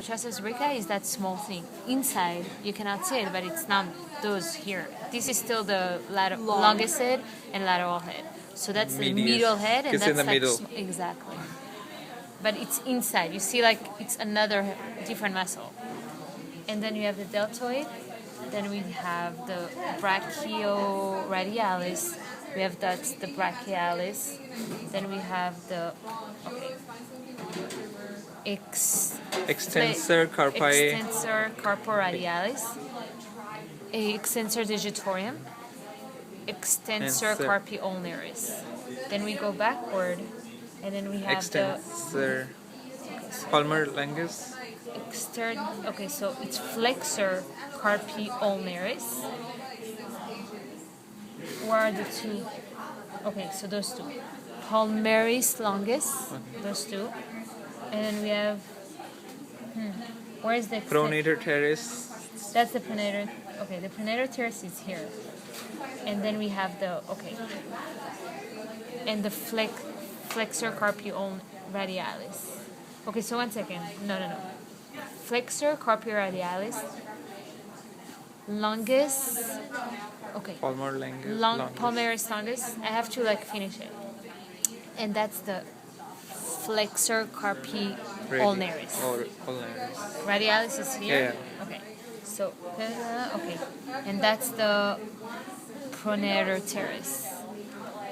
triceps brachii is that small thing. Inside, you cannot see it, but it's not those here. This is still the longest head and lateral head. So that's the middle head, and It's that's in the like middle. Exactly. But it's inside. You see, like it's another different muscle. And then you have the deltoid. Then we have the brachioradialis. We have the brachialis. Then we have the Extensor carpi. extensor carporadialis, extensor digitorum, extensor carpi ulnaris. Then we go backward, and then we have Extensor palmar longus. So it's flexor carpi ulnaris. Where are the two? Okay, so those two. Palmaris longus, those two. And then we have, where is the Pronator teres. That's the pronator. Okay, the pronator teres is here. And then we have and the flexor carpi radialis. Okay, so 1 second. No. Flexor carpi radialis, longus. Okay. Palmar longus. Palmaris longus. I have to finish it. And that's the flexor carpi ulnaris. Ulnaris. Radialis is here. Yeah. Okay. So and that's the pronator teres.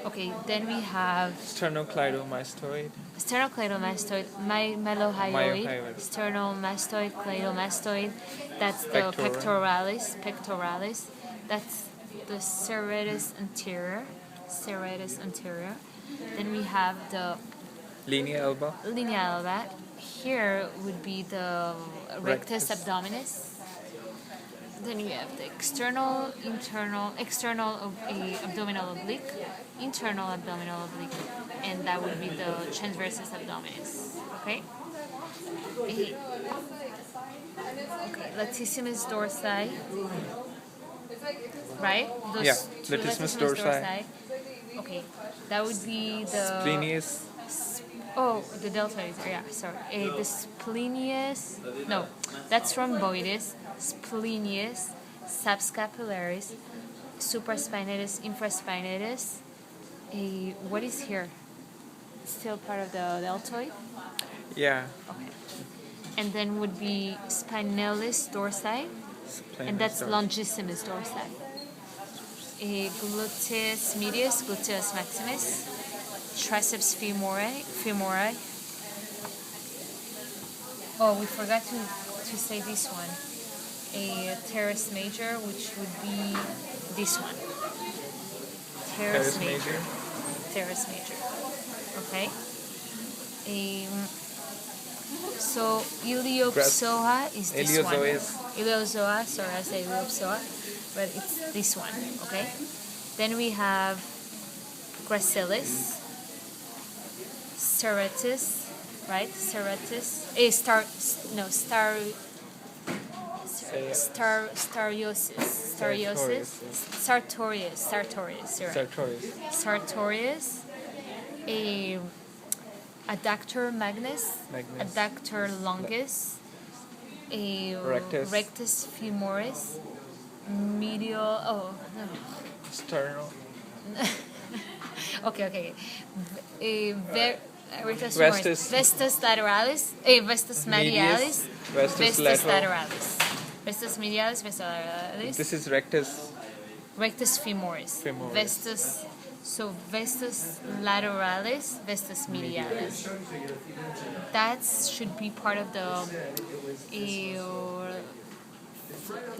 Okay. Then we have sternocleidomastoid. Sternocleidomastoid, mylohyoid, sternomastoid, cleidomastoid. That's the pectoralis. That's the serratus anterior. Then we have the Linea alba. Here would be the rectus abdominis. Then we have the external abdominal oblique, internal abdominal oblique, and that would be the transversus abdominis. Okay, latissimus dorsi. Right? Latissimus dorsi. Okay, that would be the splenius. The deltoid. Sorry. The splenius. No, that's rhomboides. Splenius, subscapularis, supraspinatus, infraspinatus. What is here? Still part of the deltoid? Yeah. Okay. And then would be spinalis dorsi, and that's longissimus dorsi. Gluteus medius, gluteus maximus, triceps femori. Oh, we forgot to say this one. A teres major, which would be this one. Teres major. Okay. So iliopsoa is this one. Iliozoa, sorry, I say iliopsoa, but it's this one. Okay. Then we have gracilis, serratus, right? Serratus. Sartorius, adductor magnus, adductor longus, rectus femoris, medial. Sternal. Okay. Vestus lateralis, vestus medialis, vestus lateralis. Vestus medialis, vestus lateralis. This is rectus femoris. Vestus lateralis, vestus medialis. That should be part of the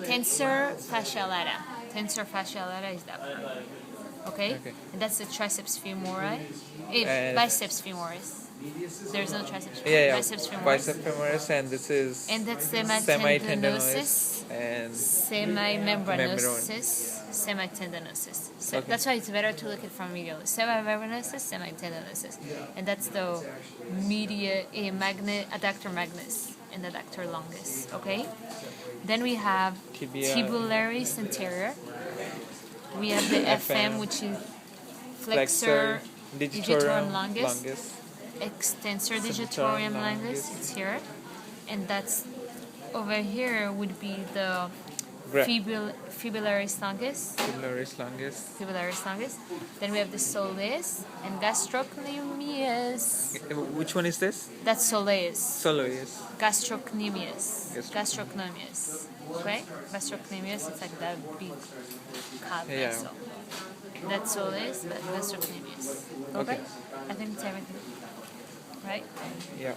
tensor fasciae lata. Tensor fasciae lata is that one. Okay? And that's the triceps femori. Biceps femoris. There's no triceps femoris. Biceps femoris. Biceps femoris, and this is. And that's semitendinosus and semitendinosus. That's why it's better to look at from medial. Semimembranosus, semitendinosus. And that's the adductor magnus and adductor longus. Okay? Then we have tibularis anterior. We have the FM, which is flexor digitorum longus. Extensor digitorum longus, it's here. And that's over here would be the fibularis longus. Fibularis longus. Fibularis longus. Then we have the soleus and gastrocnemius. Which one is this? That's soleus. Soleus. Gastrocnemius. Gastrocnemius. Right? Gastrocnemius, it's like that big cut vessel. That's soleus, but gastrocnemius. Okay? I think it's everything. Right? Yeah.